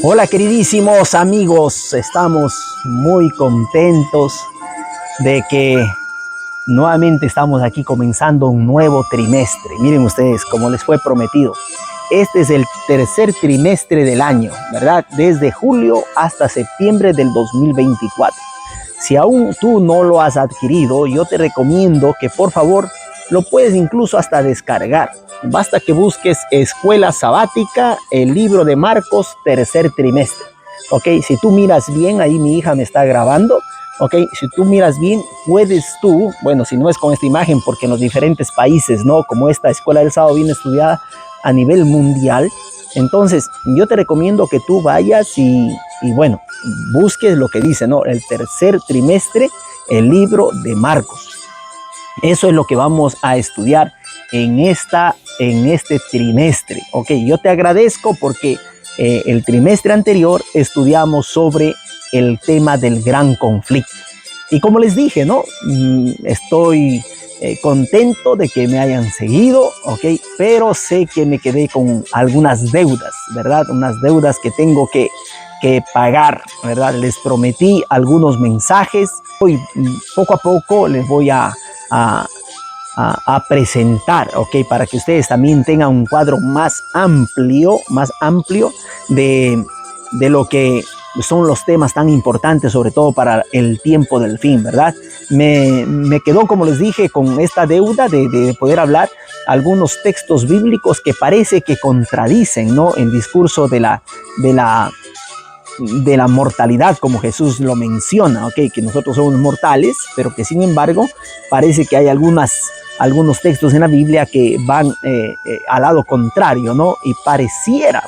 Hola queridísimos amigos, estamos muy contentos de que nuevamente estamos aquí comenzando un nuevo trimestre. Miren ustedes, como les fue prometido, este es el tercer trimestre del año, ¿verdad? Desde julio hasta septiembre del 2024. Si aún tú no lo has adquirido, yo te recomiendo que por favor lo puedes incluso hasta descargar. Basta que busques Escuela Sabática, el libro de Marcos, tercer trimestre. Ok, si tú miras bien, ahí mi hija me está grabando. Ok, si tú miras bien, puedes tú, bueno, si no es con esta imagen, porque en los diferentes países, ¿no? Como esta Escuela del Sábado viene estudiada a nivel mundial, entonces yo te recomiendo que tú vayas y bueno, busques lo que dice, ¿no? El tercer trimestre, el libro de Marcos. Eso es lo que vamos a estudiar en este trimestre. Ok, yo te agradezco porque el trimestre anterior estudiamos sobre el tema del gran conflicto. Y como les dije, ¿no? Estoy contento de que me hayan seguido, ok, pero sé que me quedé con algunas deudas, ¿verdad? Unas deudas que tengo que pagar, ¿verdad? Les prometí algunos mensajes. Hoy, poco a poco les voy a presentar, ok, para que ustedes también tengan un cuadro más amplio de lo que son los temas tan importantes, sobre todo para el tiempo del fin, ¿verdad? Me quedó, como les dije, con esta deuda de poder hablar algunos textos bíblicos que parece que contradicen, ¿no? El discurso de la mortalidad, como Jesús lo menciona, okay, que nosotros somos mortales, pero que sin embargo parece que hay algunos textos en la Biblia que van al lado contrario, ¿no? Y pareciera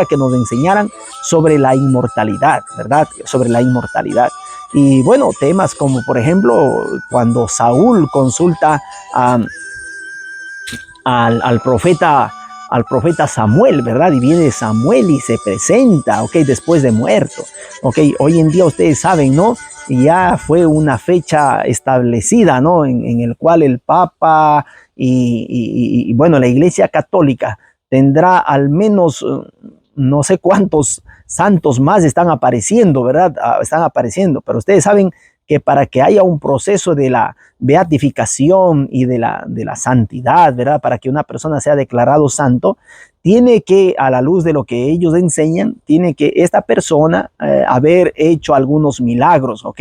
que nos enseñaran sobre la inmortalidad, ¿verdad? Sobre la inmortalidad. Y bueno, temas como por ejemplo cuando Saúl consulta al profeta Samuel, ¿verdad? Y viene Samuel y se presenta, ok, después de muerto. Ok, hoy en día ustedes saben, ¿no? Y ya fue una fecha establecida, ¿no? En el cual el Papa y bueno, la Iglesia Católica tendrá al menos no sé cuántos santos más están apareciendo, ¿verdad? Están apareciendo, pero ustedes saben que para que haya un proceso de la beatificación y de la santidad, ¿verdad? Para que una persona sea declarado santo, tiene que, a la luz de lo que ellos enseñan, tiene que esta persona haber hecho algunos milagros, ¿ok?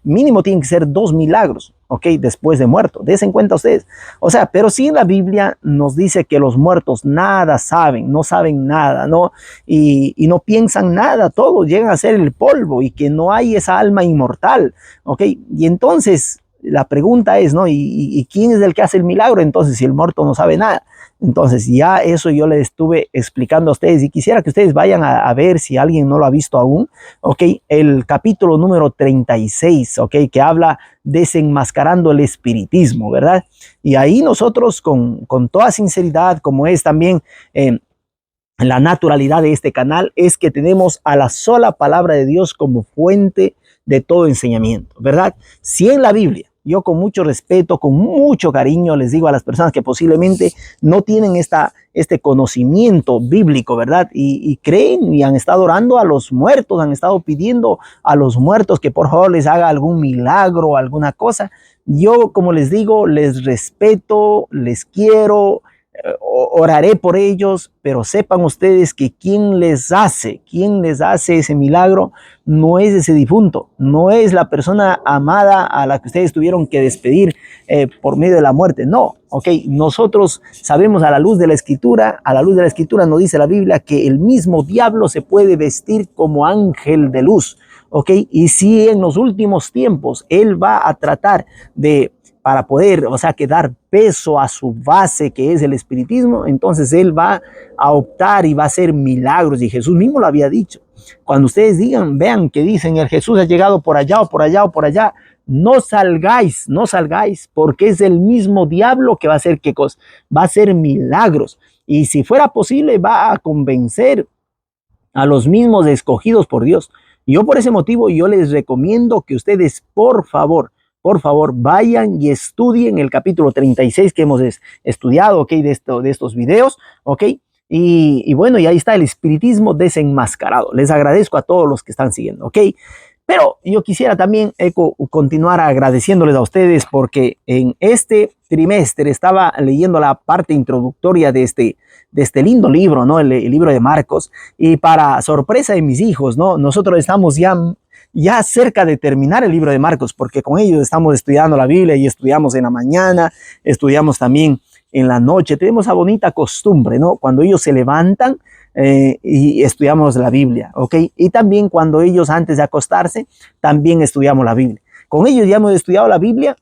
Mínimo tienen que ser 2 milagros, ¿ok? Después de muerto. Desen cuenta ustedes. O sea, pero sí en la Biblia nos dice que los muertos nada saben, no saben nada, ¿no? Y no piensan nada, todos llegan a ser el polvo y que no hay esa alma inmortal, ¿ok? Y entonces la pregunta es, ¿no? ¿Y quién es el que hace el milagro? Entonces, si el muerto no sabe nada. Entonces, ya eso yo les estuve explicando a ustedes y quisiera que ustedes vayan a ver si alguien no lo ha visto aún, ¿ok? El capítulo número 36, ¿ok? Que habla desenmascarando el espiritismo, ¿verdad? Y ahí nosotros con toda sinceridad, como es también la naturalidad de este canal, es que tenemos a la sola palabra de Dios como fuente de todo enseñamiento, ¿verdad? Si en la Biblia, yo con mucho respeto, con mucho cariño, les digo a las personas que posiblemente no tienen este conocimiento bíblico, ¿verdad? Y creen y han estado orando a los muertos, han estado pidiendo a los muertos que por favor les haga algún milagro, alguna cosa. Yo, como les digo, les respeto, les quiero, oraré por ellos, pero sepan ustedes que quien les hace ese milagro no es ese difunto, no es la persona amada a la que ustedes tuvieron que despedir por medio de la muerte, no, ok, nosotros sabemos a la luz de la escritura nos dice la Biblia que el mismo diablo se puede vestir como ángel de luz, ok, y si en los últimos tiempos él va a tratar para poder, o sea, que dar peso a su base que es el espiritismo, entonces él va a optar y va a hacer milagros, y Jesús mismo lo había dicho. Cuando ustedes digan, vean que dicen, el Jesús ha llegado por allá o por allá o por allá, no salgáis, porque es el mismo diablo que va a hacer qué cosa, va a hacer milagros, y si fuera posible va a convencer a los mismos escogidos por Dios. Y yo por ese motivo, yo les recomiendo que ustedes, por favor, vayan y estudien el capítulo 36 que hemos estudiado, ¿ok? De estos videos, ¿ok? Y bueno, y ahí está el espiritismo desenmascarado. Les agradezco a todos los que están siguiendo, ¿ok? Pero yo quisiera también continuar agradeciéndoles a ustedes porque en este trimestre estaba leyendo la parte introductoria de este lindo libro, ¿no? El libro de Marcos. Y para sorpresa de mis hijos, ¿no? Nosotros estamos ya cerca de terminar el libro de Marcos, porque con ellos estamos estudiando la Biblia y estudiamos en la mañana, estudiamos también en la noche. Tenemos esa bonita costumbre, ¿no? Cuando ellos se levantan, y estudiamos la Biblia, ¿ok? Y también cuando ellos antes de acostarse, también estudiamos la Biblia. Con ellos ya hemos estudiado la Biblia,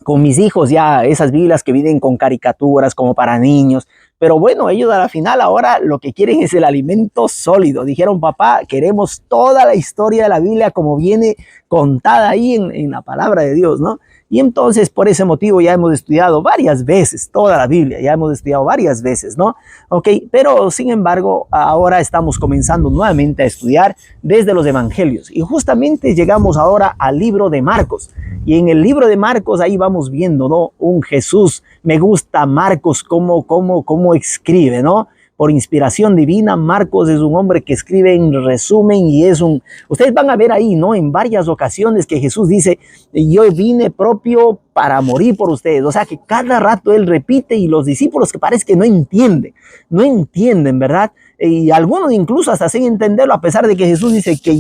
con mis hijos ya esas Biblias que vienen con caricaturas como para niños, pero bueno, ellos a la final ahora lo que quieren es el alimento sólido. Dijeron, papá, queremos toda la historia de la Biblia como viene contada ahí en la palabra de Dios, ¿no? Y entonces por ese motivo ya hemos estudiado varias veces toda la Biblia, ya hemos estudiado varias veces, ¿no? Ok, pero sin embargo ahora estamos comenzando nuevamente a estudiar desde los evangelios y justamente llegamos ahora al libro de Marcos. Y en el libro de Marcos ahí vamos viendo, ¿no? Un Jesús. Me gusta Marcos cómo escribe, ¿no? Por inspiración divina, Marcos es un hombre que escribe en resumen y ustedes van a ver ahí, ¿no? En varias ocasiones que Jesús dice, yo vine propio para morir por ustedes. O sea que cada rato él repite y los discípulos que parece que no entienden, ¿verdad? Y algunos incluso hasta sin entenderlo, a pesar de que Jesús dice que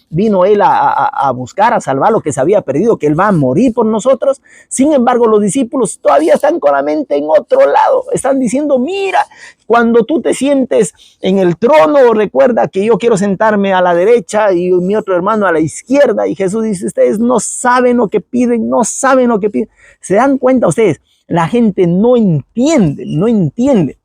vino él a buscar, a salvar lo que se había perdido, que él va a morir por nosotros. Sin embargo, los discípulos todavía están con la mente en otro lado. Están diciendo, mira, cuando tú te sientes en el trono, recuerda que yo quiero sentarme a la derecha y mi otro hermano a la izquierda. Y Jesús dice, ustedes no saben lo que piden, no saben lo que piden. ¿Se dan cuenta ustedes? La gente no entiende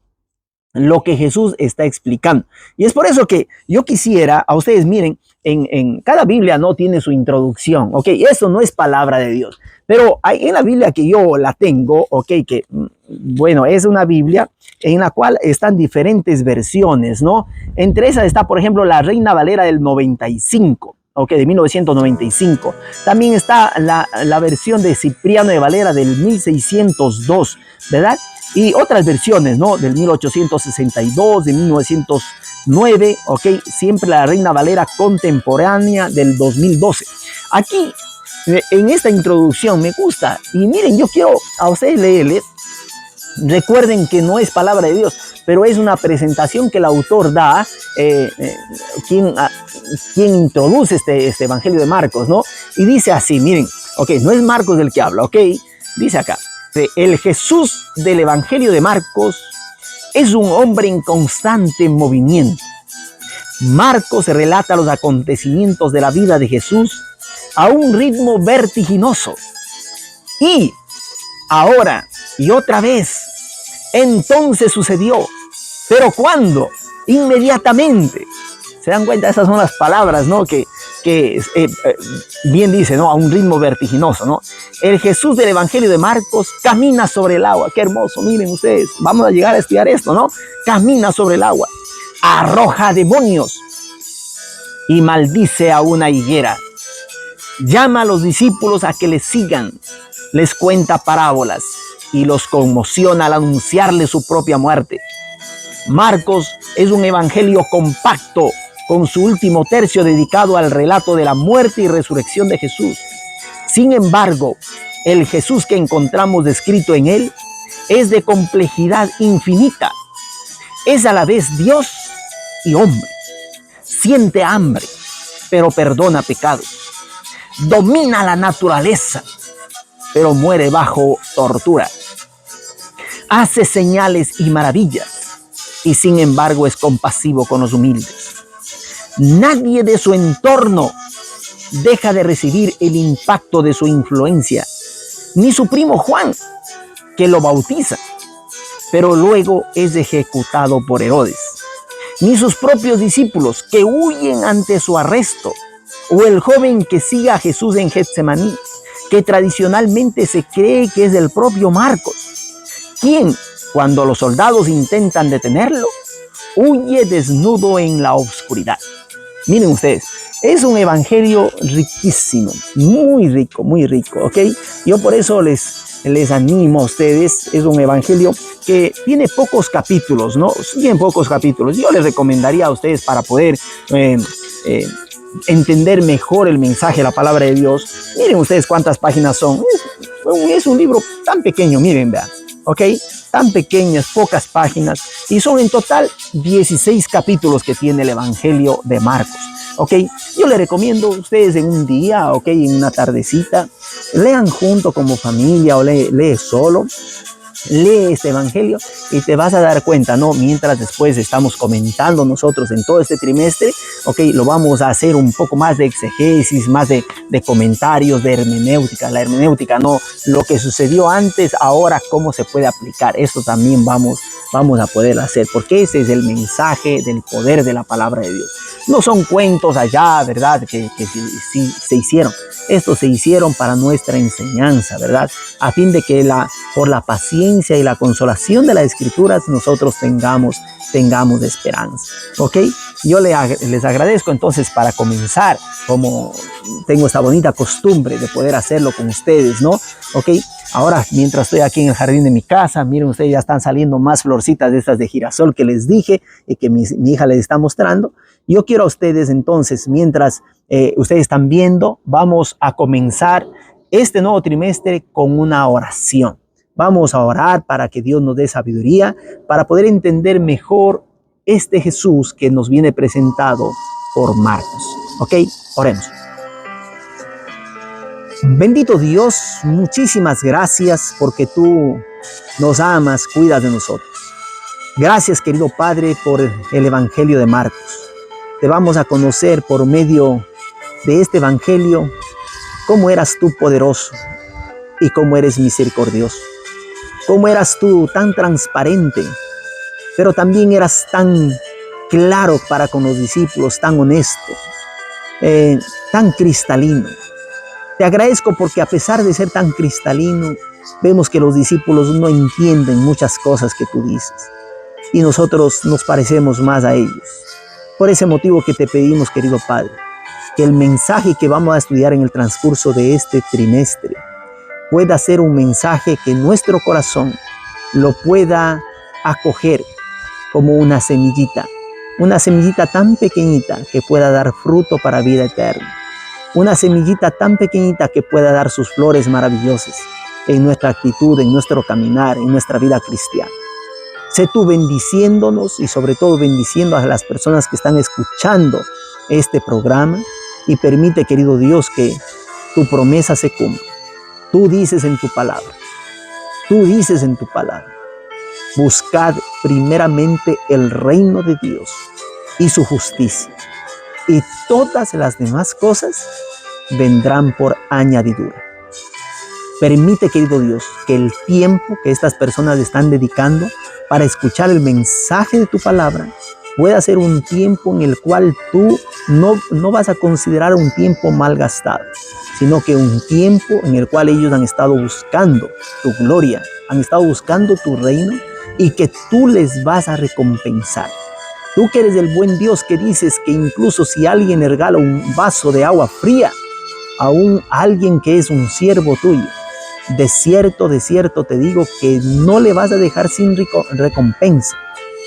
lo que Jesús está explicando. Y es por eso que yo quisiera, a ustedes miren, en cada Biblia no tiene su introducción, ¿ok? Eso no es palabra de Dios. Pero en la Biblia que yo la tengo, ¿ok? Que, bueno, es una Biblia en la cual están diferentes versiones, ¿no? Entre esas está, por ejemplo, la Reina Valera del 95. Ok, de 1995. También está la versión de Cipriano de Valera del 1602, ¿verdad? Y otras versiones, ¿no? Del 1862, de 1909, ok, siempre la Reina Valera contemporánea del 2012. Aquí, en esta introducción me gusta, y miren, yo quiero a ustedes leerles. Recuerden que no es palabra de Dios, pero es una presentación que el autor da, quien introduce este evangelio de Marcos, ¿no? Y dice así, miren, ok, no es Marcos el que habla, ok, dice acá, el Jesús del evangelio de Marcos es un hombre en constante movimiento. Marcos relata los acontecimientos de la vida de Jesús a un ritmo vertiginoso. Y ahora y otra vez, entonces sucedió. ¿Pero cuándo? Inmediatamente. ¿Se dan cuenta? Esas son las palabras, ¿no? Que bien dice, ¿no? A un ritmo vertiginoso, ¿no? El Jesús del evangelio de Marcos camina sobre el agua. Qué hermoso, miren ustedes. Vamos a llegar a estudiar esto, ¿no? Camina sobre el agua. Arroja demonios y maldice a una higuera. Llama a los discípulos a que le sigan. Les cuenta parábolas y los conmociona al anunciarle su propia muerte. Marcos es un evangelio compacto, con su último tercio dedicado al relato de la muerte y resurrección de Jesús. Sin embargo, el Jesús que encontramos descrito en él es de complejidad infinita. Es a la vez Dios y hombre. Siente hambre, pero perdona pecados. Domina la naturaleza, pero muere bajo tortura. Hace señales y maravillas, y sin embargo es compasivo con los humildes. Nadie de su entorno deja de recibir el impacto de su influencia, ni su primo Juan, que lo bautiza, pero luego es ejecutado por Herodes, ni sus propios discípulos, que huyen ante su arresto, o el joven que sigue a Jesús en Getsemaní, que tradicionalmente se cree que es el propio Marcos, quien, cuando los soldados intentan detenerlo, huye desnudo en la oscuridad. Miren ustedes, es un evangelio riquísimo, muy rico, ¿ok? Yo por eso les les animo a ustedes. Es un evangelio que tiene pocos capítulos, ¿no? Bien pocos capítulos. Yo les recomendaría a ustedes para poder entender mejor el mensaje, la palabra de Dios. Miren ustedes cuántas páginas son. Es un libro tan pequeño, miren, vean, ¿ok? Tan pequeñas, pocas páginas, y son en total 16 capítulos que tiene el Evangelio de Marcos, ¿ok? Yo les recomiendo a ustedes en un día, ¿ok? En una tardecita, lean junto como familia o lee solo. Lee este evangelio y te vas a dar cuenta, ¿no? Mientras después estamos comentando nosotros en todo este trimestre, ok, lo vamos a hacer un poco más de exegesis, más de comentarios, de hermenéutica. La hermenéutica, ¿no? Lo que sucedió antes, ahora, cómo se puede aplicar. Esto también vamos a poder hacer, porque ese es el mensaje del poder de la palabra de Dios. No son cuentos allá, ¿verdad? Que sí se hicieron. Estos se hicieron para nuestra enseñanza, ¿verdad? A fin de que por la paciencia y la consolación de las Escrituras nosotros tengamos esperanza, ¿ok? Yo les agradezco entonces para comenzar, como tengo esta bonita costumbre de poder hacerlo con ustedes, ¿no? ¿Ok? Ahora, mientras estoy aquí en el jardín de mi casa, miren ustedes, ya están saliendo más florcitas de estas de girasol que les dije y que mi hija les está mostrando. Yo quiero a ustedes entonces, mientras ustedes están viendo, vamos a comenzar este nuevo trimestre con una oración. Vamos a orar para que Dios nos dé sabiduría, para poder entender mejor este Jesús que nos viene presentado por Marcos. ¿Ok? Oremos. Bendito Dios, muchísimas gracias porque tú nos amas, cuidas de nosotros. Gracias, querido Padre, por el Evangelio de Marcos. Te vamos a conocer por medio de este Evangelio cómo eras tú poderoso y cómo eres misericordioso. Cómo eras tú tan transparente, pero también eras tan claro para con los discípulos, tan honesto, tan cristalino. Te agradezco porque a pesar de ser tan cristalino, vemos que los discípulos no entienden muchas cosas que tú dices y nosotros nos parecemos más a ellos. Por ese motivo que te pedimos, querido Padre, que el mensaje que vamos a estudiar en el transcurso de este trimestre pueda ser un mensaje que nuestro corazón lo pueda acoger como una semillita tan pequeñita que pueda dar fruto para vida eterna. Una semillita tan pequeñita que pueda dar sus flores maravillosas en nuestra actitud, en nuestro caminar, en nuestra vida cristiana. Sé tú bendiciéndonos y sobre todo bendiciendo a las personas que están escuchando este programa y permite, querido Dios, que tu promesa se cumpla. Tú dices en tu palabra, buscad primeramente el reino de Dios y su justicia, y todas las demás cosas vendrán por añadidura. Permite, querido Dios, que el tiempo que estas personas están dedicando para escuchar el mensaje de tu palabra pueda ser un tiempo en el cual tú no vas a considerar un tiempo mal gastado, sino que un tiempo en el cual ellos han estado buscando tu gloria, han estado buscando tu reino y que tú les vas a recompensar. Tú que eres el buen Dios que dices que incluso si alguien le regala un vaso de agua fría a alguien que es un siervo tuyo, de cierto te digo que no le vas a dejar sin recompensa.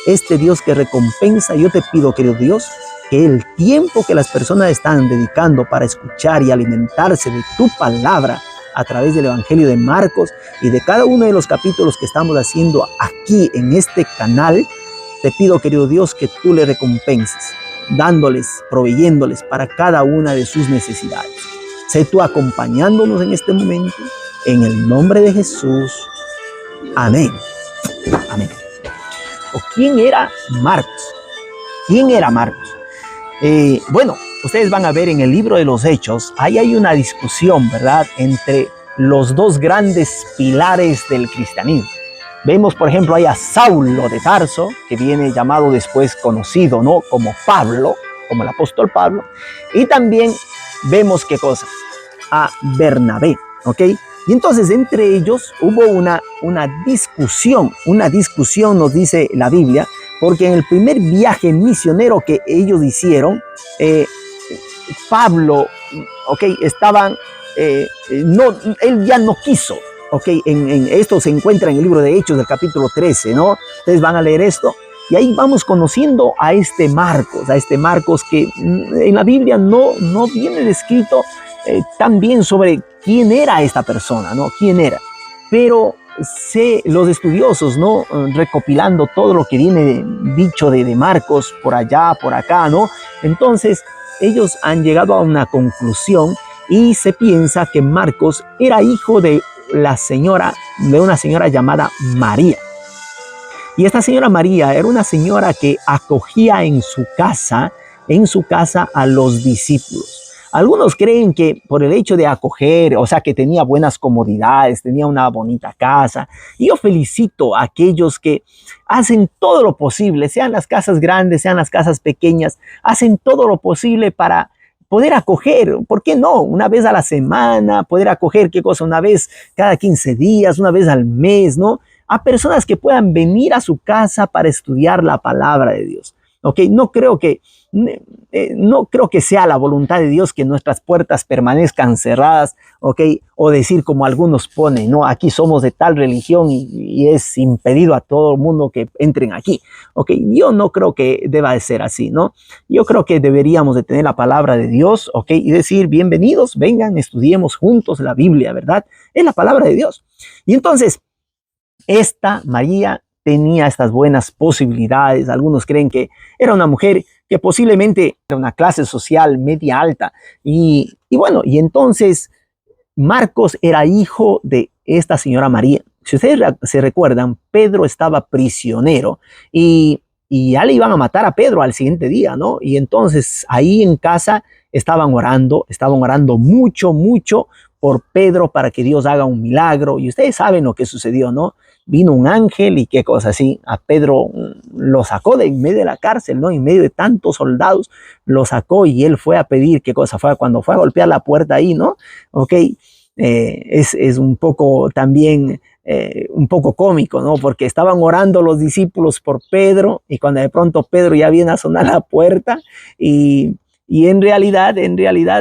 Este Dios que recompensa, yo te pido, querido Dios, que el tiempo que las personas están dedicando para escuchar y alimentarse de tu palabra a través del Evangelio de Marcos y de cada uno de los capítulos que estamos haciendo aquí en este canal, te pido, querido Dios, que tú le recompenses, dándoles, proveyéndoles para cada una de sus necesidades. Sé tú acompañándonos en este momento, en el nombre de Jesús. Amén. Amén. ¿Quién era Marcos? ¿Quién era Marcos? Bueno, ustedes van a ver en el libro de los Hechos, ahí hay una discusión, ¿verdad?, entre los dos grandes pilares del cristianismo. Vemos, por ejemplo, ahí a Saulo de Tarso, que viene llamado después conocido, ¿no?, como Pablo, como el apóstol Pablo. Y también vemos, ¿qué cosa? A Bernabé, ¿ok? Y entonces entre ellos hubo una discusión nos dice la Biblia, porque en el primer viaje misionero que ellos hicieron, Pablo, ¿ok?, él ya no quiso, Ok, en esto se encuentra en el libro de Hechos del capítulo 13, ¿no? Ustedes van a leer esto. Y ahí vamos conociendo a este Marcos que en la Biblia no viene descrito tan bien sobre quién era esta persona, ¿no? ¿Quién era? Pero los estudiosos, ¿no? Recopilando todo lo que viene dicho de Marcos por allá, por acá, ¿no? Entonces, ellos han llegado a una conclusión y se piensa que Marcos era hijo de una señora llamada María. Y esta señora María era una señora que acogía en su casa a los discípulos. Algunos creen que por el hecho de acoger, o sea, que tenía buenas comodidades, tenía una bonita casa. Y yo felicito a aquellos que hacen todo lo posible, sean las casas grandes, sean las casas pequeñas, hacen todo lo posible para poder acoger, ¿por qué no? Una vez a la semana, poder acoger, ¿qué cosa? Una vez cada 15 días, una vez al mes, ¿no? A personas que puedan venir a su casa para estudiar la palabra de Dios. ¿Ok? No creo que sea la voluntad de Dios que nuestras puertas permanezcan cerradas, ¿ok? O decir como algunos ponen, no, aquí somos de tal religión y es impedido a todo el mundo que entren aquí, ¿ok? Yo no creo que deba de ser así, ¿no? Yo creo que deberíamos de tener la palabra de Dios, ¿ok? Y decir, bienvenidos, vengan, estudiemos juntos la Biblia, ¿verdad? Es la palabra de Dios. Y entonces, esta María tenía estas buenas posibilidades. Algunos creen que era una mujer que posiblemente era una clase social media alta. Y bueno, y entonces Marcos era hijo de esta señora María. Si ustedes se recuerdan, Pedro estaba prisionero y ya le iban a matar a Pedro al siguiente día, ¿no? Y entonces ahí en casa estaban orando mucho, mucho por Pedro para que Dios haga un milagro. Y ustedes saben lo que sucedió, ¿no? Vino un ángel y qué cosa así. A Pedro lo sacó de en medio de la cárcel, ¿no? En medio de tantos soldados, lo sacó y él fue a pedir, qué cosa fue cuando fue a golpear la puerta ahí, ¿no? Ok, es un poco también, un poco cómico, ¿no? Porque estaban orando los discípulos por Pedro y cuando de pronto Pedro ya viene a sonar la puerta y en realidad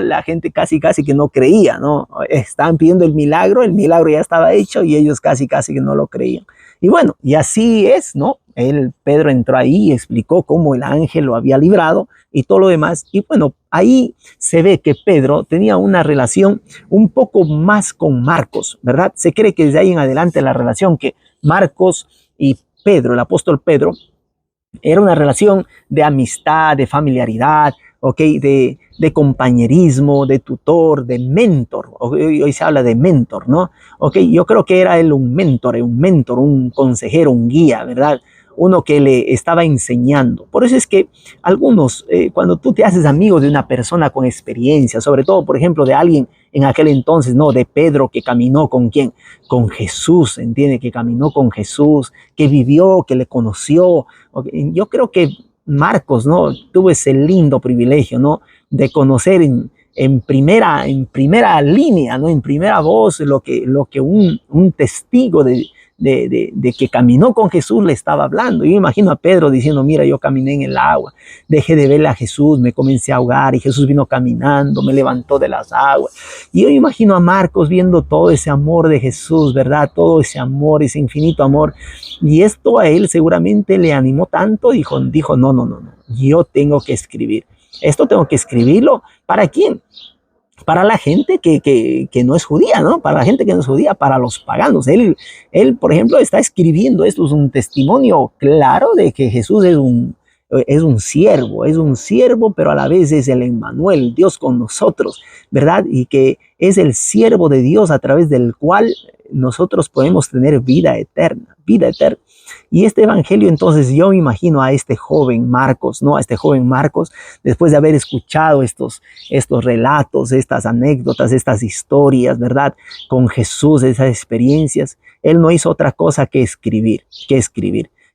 la gente casi que no creía, ¿no? Estaban pidiendo el milagro ya estaba hecho y ellos casi que no lo creían. Y bueno, y así es, ¿no? Pedro entró ahí y explicó cómo el ángel lo había librado y todo lo demás. Y bueno, ahí se ve que Pedro tenía una relación un poco más con Marcos, ¿verdad? Se cree que desde ahí en adelante la relación que Marcos y Pedro, el apóstol Pedro, era una relación de amistad, de familiaridad, ¿okay? De compañerismo, de tutor, de mentor. Hoy se habla de mentor, ¿no? ¿Okay? Yo creo que era él un mentor, un consejero, un guía, ¿verdad? Uno que le estaba enseñando. Por eso es que algunos, cuando tú te haces amigo de una persona con experiencia, sobre todo, por ejemplo, de alguien en aquel entonces, ¿no? De Pedro que caminó con quién, con Jesús, ¿entiende? Que caminó con Jesús, que vivió, que le conoció. Okay. Yo creo que Marcos, ¿no? Tuvo ese lindo privilegio, ¿no? De conocer en primera línea, ¿no? En primera voz lo que un testigo de que caminó con Jesús le estaba hablando. Yo imagino a Pedro diciendo, mira, yo caminé en el agua, dejé de verle a Jesús, me comencé a ahogar y Jesús vino caminando, me levantó de las aguas. Y yo imagino a Marcos viendo todo ese amor de Jesús, ¿verdad? Todo ese amor, ese infinito amor. Y esto a él seguramente le animó tanto, dijo, no, yo tengo que escribir. Esto tengo que escribirlo. ¿Para quién? Para la gente que no es judía, ¿no? Para la gente que no es judía, para los paganos. Él, por ejemplo, está escribiendo esto, es un testimonio claro de que Jesús es un siervo, pero a la vez es el Emmanuel, Dios con nosotros, ¿verdad? Y que es el siervo de Dios a través del cual nosotros podemos tener vida eterna. Y este evangelio, entonces, yo me imagino a este joven Marcos, ¿no? A este joven Marcos, después de haber escuchado estos relatos, estas anécdotas, estas historias, ¿verdad? Con Jesús, esas experiencias, él no hizo otra cosa que escribir.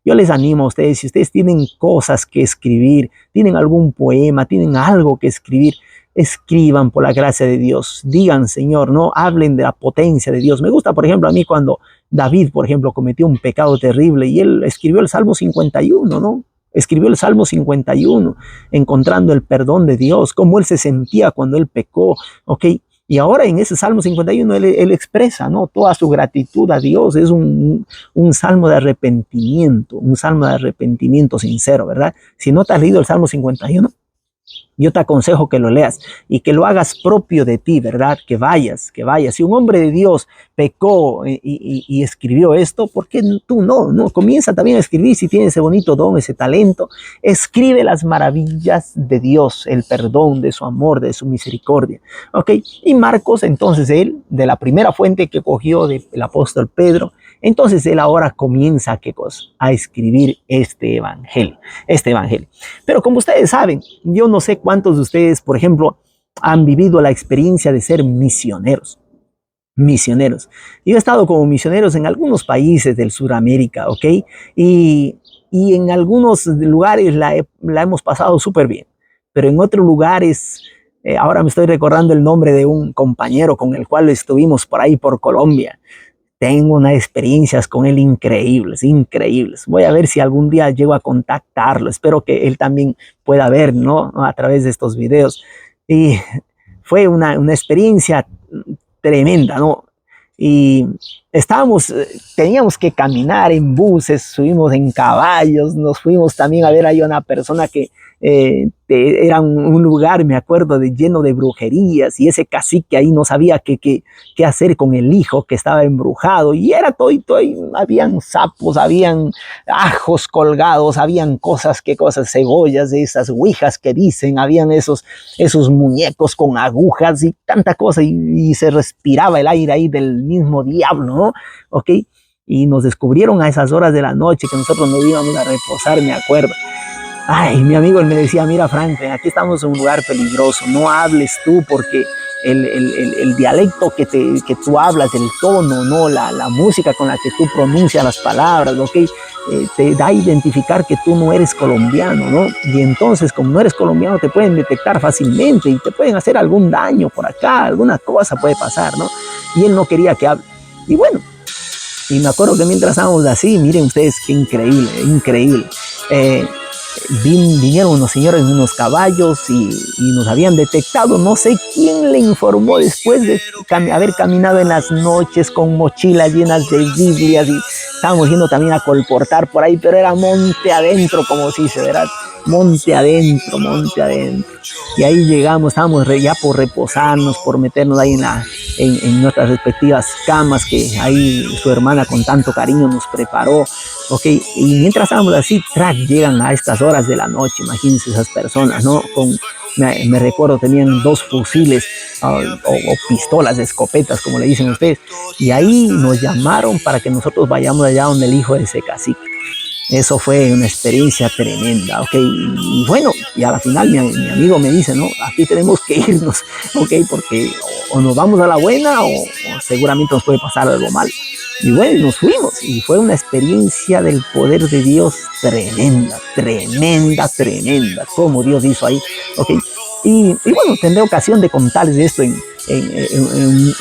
Yo les animo a ustedes, si ustedes tienen cosas que escribir, tienen algún poema, tienen algo que escribir, escriban por la gracia de Dios. Digan, Señor, no hablen de la potencia de Dios. Me gusta, por ejemplo, a mí cuando David, por ejemplo, cometió un pecado terrible y él escribió el Salmo 51, ¿no? Escribió el Salmo 51, encontrando el perdón de Dios, cómo él se sentía cuando él pecó, ¿ok? Y ahora en ese Salmo 51 él expresa, ¿no?, toda su gratitud a Dios. Es un salmo de arrepentimiento, un salmo de arrepentimiento sincero, ¿verdad? Si no te has leído el Salmo 51, yo te aconsejo que lo leas y que lo hagas propio de ti, ¿verdad? Que vayas, que vayas. Si un hombre de Dios pecó y escribió esto, ¿por qué tú no? No, comienza también a escribir si tienes ese bonito don, ese talento. Escribe las maravillas de Dios, el perdón, de su amor, de su misericordia, ¿ok? Y Marcos, entonces él, de la primera fuente que cogió del apóstol Pedro, entonces él ahora comienza, ¿qué cosa? A escribir este evangelio, este evangelio. Pero como ustedes saben, yo no sé cuántos de ustedes, por ejemplo, han vivido la experiencia de ser misioneros. Misioneros. Yo he estado como misioneros en algunos países del Suramérica, ¿ok? Y en algunos lugares la hemos pasado súper bien, pero en otros lugares, ahora me estoy recordando el nombre de un compañero con el cual estuvimos por ahí por Colombia. Tengo unas experiencias con él increíbles, increíbles. Voy a ver si algún día llego a contactarlo. Espero que él también pueda ver, ¿no?, a través de estos videos. Y fue una experiencia tremenda, ¿no? Y teníamos que caminar en buses, subimos en caballos, nos fuimos también a ver ahí una persona que era un lugar, me acuerdo, lleno de brujerías, y ese cacique ahí no sabía qué hacer con el hijo que estaba embrujado, y era todo, habían sapos, habían ajos colgados, habían cosas, cebollas, de esas ouijas que dicen, habían esos muñecos con agujas y tanta cosa, y se respiraba el aire ahí del mismo diablo, ¿no? ¿Ok? Y nos descubrieron a esas horas de la noche que nosotros nos íbamos a reposar, me acuerdo. Ay, mi amigo, él me decía, mira, Franklin, aquí estamos en un lugar peligroso, no hables tú porque el dialecto que tú hablas, el tono, ¿no?, la música con la que tú pronuncias las palabras, ¿ok? Te da a identificar que tú no eres colombiano, ¿no? Y entonces, como no eres colombiano, te pueden detectar fácilmente y te pueden hacer algún daño por acá, alguna cosa puede pasar, ¿no? Y él no quería que hable. Y bueno, y me acuerdo que mientras estábamos así, miren ustedes qué increíble, increíble. Vinieron unos señores en unos caballos y nos habían detectado. No sé quién le informó después de haber caminado en las noches con mochilas llenas de Biblias, y estábamos yendo también a colportar por ahí, pero era monte adentro, como se dice, ¿verdad? Monte adentro, monte adentro. Y ahí llegamos, estábamos ya por reposarnos, por meternos ahí en nuestras respectivas camas que ahí su hermana con tanto cariño nos preparó, ¿ok? Y mientras estábamos así, llegan a estas horas de la noche, imagínense esas personas, ¿no? Me recuerdo, tenían 2 fusiles o pistolas, escopetas, como le dicen ustedes, y ahí nos llamaron para que nosotros vayamos allá donde el hijo de ese cacique. Eso fue una experiencia tremenda, ¿ok? Y bueno, y a la final mi amigo me dice, no, aquí tenemos que irnos, ¿ok? Porque o nos vamos a la buena o seguramente nos puede pasar algo mal. Y bueno, nos fuimos y fue una experiencia del poder de Dios tremenda, tremenda, tremenda, como Dios hizo ahí, ¿ok? Y bueno, tendré ocasión de contarles esto en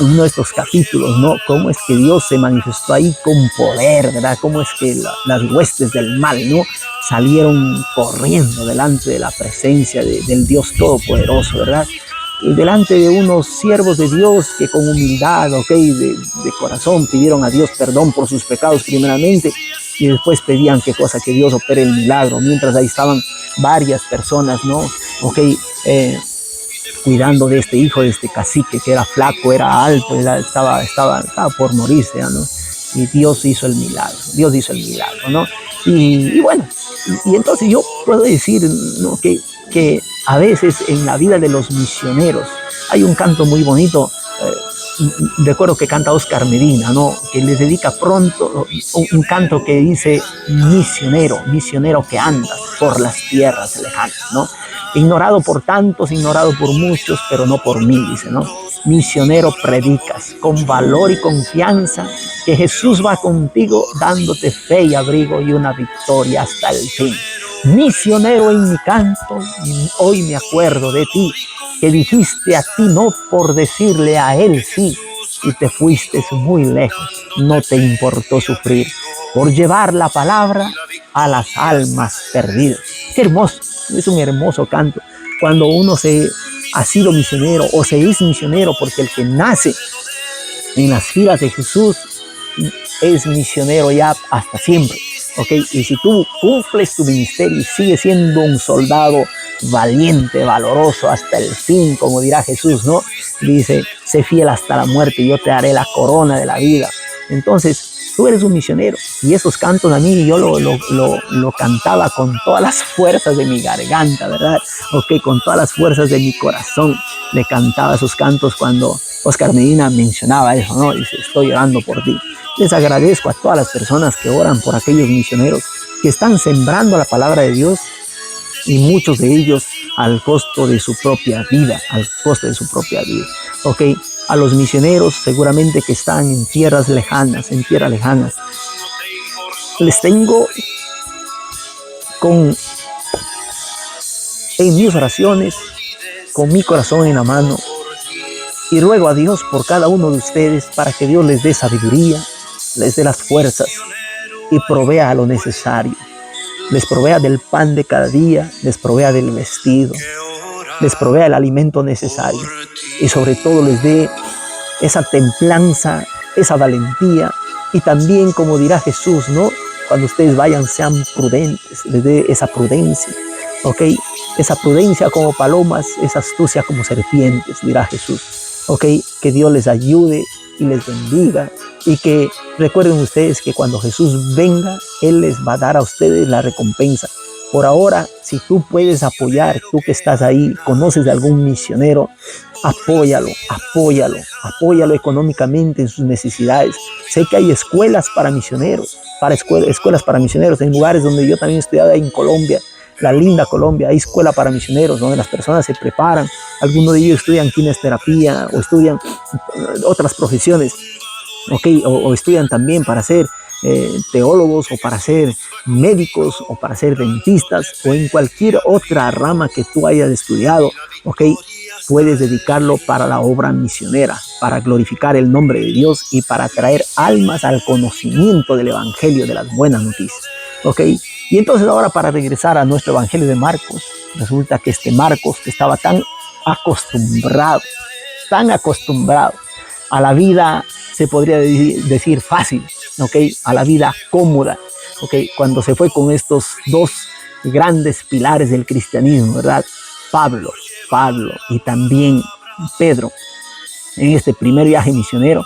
uno de estos capítulos, ¿no? Cómo es que Dios se manifestó ahí con poder, ¿verdad? Cómo es que las huestes del mal, ¿no?, salieron corriendo delante de la presencia del Dios Todopoderoso, ¿verdad? Y delante de unos siervos de Dios que con humildad, ¿ok?, de corazón pidieron a Dios perdón por sus pecados primeramente, y después pedían que Dios opere el milagro, mientras ahí estaban varias personas, ¿no? ¿Ok? Cuidando de este hijo de este cacique que era flaco, era alto, estaba por morirse, ¿no? Y Dios hizo el milagro, ¿no? Y bueno, y entonces yo puedo decir, ¿no?, que a veces en la vida de los misioneros hay un canto muy bonito. Recuerdo que canta Oscar Medina, ¿no?, que les dedica pronto un canto que dice: misionero, misionero que andas por las tierras lejanas, ¿no? Ignorado por tantos, ignorado por muchos, pero no por mí, dice, ¿no? Misionero, predicas con valor y confianza que Jesús va contigo, dándote fe y abrigo y una victoria hasta el fin. Misionero en mi canto, hoy me acuerdo de ti, que dijiste a ti no por decirle a él sí, y te fuiste muy lejos, no te importó sufrir, por llevar la palabra a las almas perdidas. Qué hermoso, es un hermoso canto, cuando uno se ha sido misionero o se es misionero, porque el que nace en las filas de Jesús es misionero ya hasta siempre, ¿ok? Y si tú cumples tu ministerio y sigues siendo un soldado valiente, valoroso hasta el fin, como dirá Jesús, ¿no? Dice, sé fiel hasta la muerte y yo te daré la corona de la vida. Entonces, tú eres un misionero. Y esos cantos a mí yo lo cantaba con todas las fuerzas de mi garganta, ¿verdad? Ok, con todas las fuerzas de mi corazón. Le cantaba esos cantos cuando Oscar Medina mencionaba eso, ¿no? Dice, estoy orando por ti. Les agradezco a todas las personas que oran por aquellos misioneros que están sembrando la palabra de Dios, y muchos de ellos al costo de su propia vida, al costo de su propia vida. Ok, a los misioneros seguramente que están en tierras lejanas, les tengo en mis oraciones, con mi corazón en la mano, y ruego a Dios por cada uno de ustedes para que Dios les dé sabiduría, les dé las fuerzas y provea lo necesario. Les provea del pan de cada día, les provea del vestido, les provea el alimento necesario, y sobre todo les dé esa templanza, esa valentía, y también, como dirá Jesús, ¿no? Cuando ustedes vayan, sean prudentes, les dé esa prudencia, ¿ok? Esa prudencia como palomas, esa astucia como serpientes, dirá Jesús, ¿ok? Que Dios les ayude y les bendiga, y que recuerden ustedes que cuando Jesús venga, Él les va a dar a ustedes la recompensa. Por ahora, si tú puedes apoyar, tú que estás ahí, conoces de algún misionero, apóyalo económicamente en sus necesidades. Sé que hay escuelas para misioneros, escuelas para misioneros en lugares donde yo también he estudiado, en Colombia, la linda Colombia, hay escuela para misioneros donde las personas se preparan. Algunos de ellos estudian kinesteterapia o estudian otras profesiones, ¿ok? O estudian también para ser teólogos, o para ser médicos, o para ser dentistas, o en cualquier otra rama que tú hayas estudiado, ¿ok? Puedes dedicarlo para la obra misionera, para glorificar el nombre de Dios y para traer almas al conocimiento del Evangelio, de las buenas noticias, ¿ok? Y entonces ahora, para regresar a nuestro Evangelio de Marcos, resulta que este Marcos, que estaba tan acostumbrado a la vida, se podría decir fácil, ¿ok? A la vida cómoda, ¿ok? Cuando se fue con estos dos grandes pilares del cristianismo, ¿verdad? Pablo y también Pedro, en este primer viaje misionero,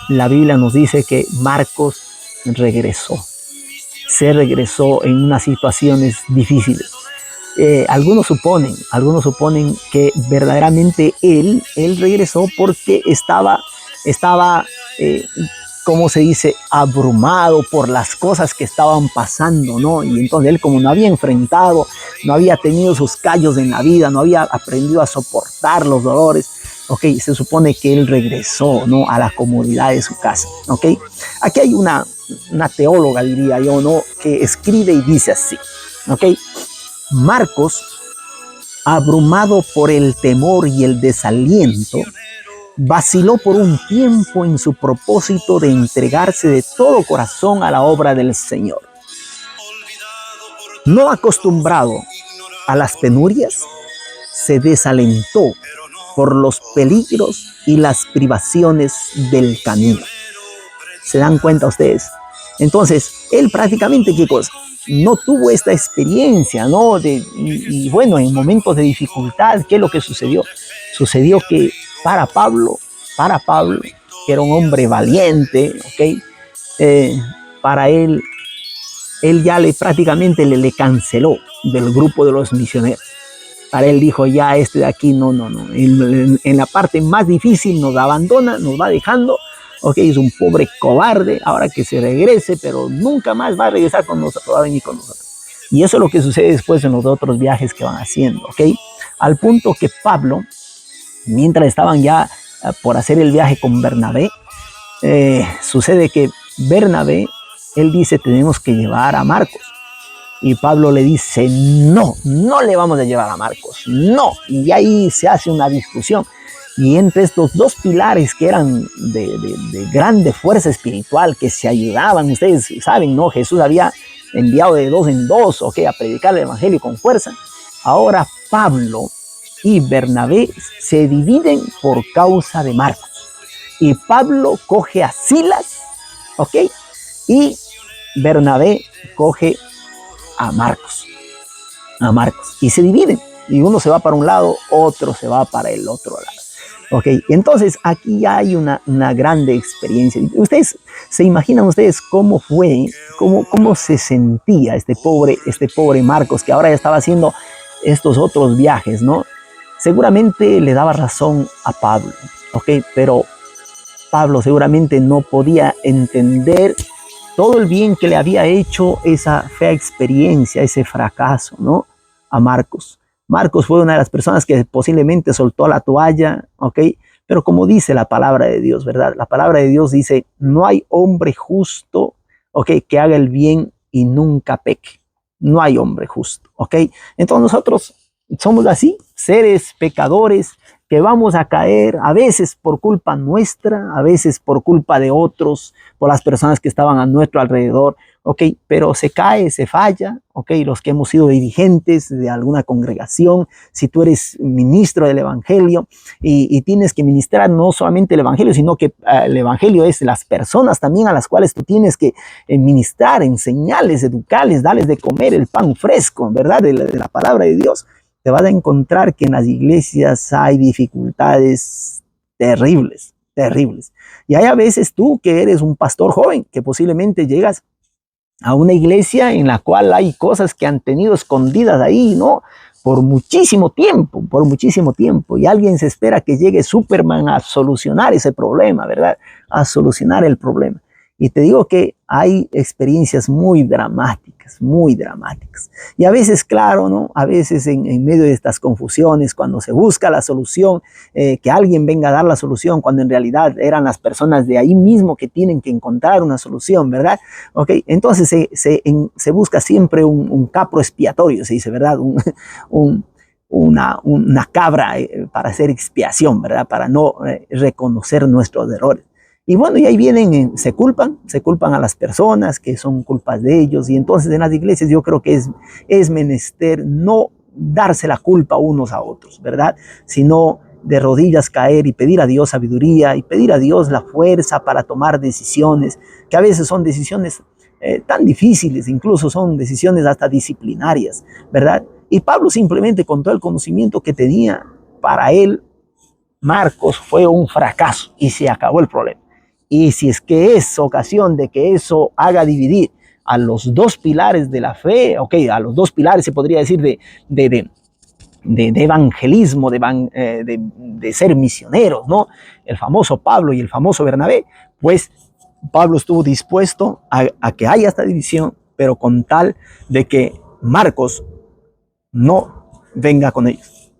la Biblia nos dice que Marcos se regresó en unas situaciones difíciles. Algunos suponen que verdaderamente él regresó porque estaba ¿cómo se dice?, abrumado por las cosas que estaban pasando, ¿no? Y entonces él, como no había enfrentado, no había tenido sus callos en la vida, no había aprendido a soportar los dolores, ¿ok? Se supone que él regresó, ¿no?, a la comodidad de su casa, ¿ok? Aquí hay una teóloga, diría yo, ¿no?, que escribe y dice así, ¿ok? Marcos, abrumado por el temor y el desaliento, vaciló por un tiempo en su propósito de entregarse de todo corazón a la obra del Señor. No acostumbrado a las penurias, se desalentó por los peligros y las privaciones del camino. ¿Se dan cuenta ustedes? Entonces, él prácticamente, ¿qué cosa? No tuvo esta experiencia, ¿no? Y bueno, en momentos de dificultad, ¿qué es lo que sucedió? Sucedió que para Pablo, que era un hombre valiente, ¿ok? Para él ya prácticamente le canceló del grupo de los misioneros. Para él dijo, ya este de aquí, no. En la parte más difícil nos abandona, nos va dejando, ok, es un pobre cobarde, ahora que se regrese, pero nunca más va a regresar con nosotros, va a venir con nosotros. Y eso es lo que sucede después en los otros viajes que van haciendo, ok. Al punto que Pablo, mientras estaban ya por hacer el viaje con Bernabé, sucede que Bernabé, él dice, tenemos que llevar a Marcos. Y Pablo le dice, no le vamos a llevar a Marcos, no. Y ahí se hace una discusión. Y entre estos dos pilares que eran de grande fuerza espiritual, que se ayudaban, ustedes saben, ¿no? Jesús había enviado de dos en dos, ¿ok?, a predicar el evangelio con fuerza. Ahora Pablo y Bernabé se dividen por causa de Marcos. Y Pablo coge a Silas, ¿ok? Y Bernabé coge a Marcos, y se dividen. Y uno se va para un lado, otro se va para el otro lado. Ok, entonces aquí ya hay una grande experiencia. Ustedes se imaginan ustedes cómo fue, cómo se sentía este pobre Marcos, que ahora ya estaba haciendo estos otros viajes, ¿no? Seguramente le daba razón a Pablo, ok, pero Pablo seguramente no podía entender todo el bien que le había hecho esa fea experiencia, ese fracaso, ¿no? A Marcos. Marcos fue una de las personas que posiblemente soltó la toalla, ¿ok? Pero como dice la palabra de Dios, ¿verdad? La palabra de Dios dice, no hay hombre justo, ¿ok? Que haga el bien y nunca peque. No hay hombre justo, ¿ok? Entonces nosotros somos así, seres pecadores, que vamos a caer a veces por culpa nuestra, a veces por culpa de otros, por las personas que estaban a nuestro alrededor, ¿ok? Pero se cae, se falla, ¿ok? Los que hemos sido dirigentes de alguna congregación, si tú eres ministro del Evangelio y tienes que ministrar no solamente el Evangelio, sino que el Evangelio es las personas también a las cuales tú tienes que ministrar, enseñarles, educarles, darles de comer el pan fresco, ¿verdad? De la palabra de Dios. Te vas a encontrar que en las iglesias hay dificultades terribles, terribles. Y hay a veces tú que eres un pastor joven, que posiblemente llegas a una iglesia en la cual hay cosas que han tenido escondidas ahí, ¿no? Por muchísimo tiempo. Y alguien se espera que llegue Superman a solucionar ese problema, ¿verdad? A solucionar el problema. Y te digo que hay experiencias muy dramáticas, muy dramáticas. Y a veces, claro, ¿no? A veces en medio de estas confusiones, cuando se busca la solución, que alguien venga a dar la solución, cuando en realidad eran las personas de ahí mismo que tienen que encontrar una solución, ¿verdad? Ok, entonces se busca siempre un capro expiatorio, se dice, ¿verdad? Una cabra para hacer expiación, ¿verdad? Para no reconocer nuestros errores. Y bueno, y ahí vienen, se culpan a las personas que son culpas de ellos. Y entonces en las iglesias yo creo que es menester no darse la culpa unos a otros, ¿verdad? Sino de rodillas caer y pedir a Dios sabiduría y pedir a Dios la fuerza para tomar decisiones, que a veces son decisiones tan difíciles, incluso son decisiones hasta disciplinarias, ¿verdad? Y Pablo simplemente con todo el conocimiento que tenía, para él, Marcos fue un fracaso y se acabó el problema. Y si es que es ocasión de que eso haga dividir a los dos pilares de la fe, ok, a los dos pilares se podría decir de evangelismo, de ser misioneros, ¿no? El famoso Pablo y el famoso Bernabé, pues Pablo estuvo dispuesto a que haya esta división, pero con tal de que Marcos no venga con ellos.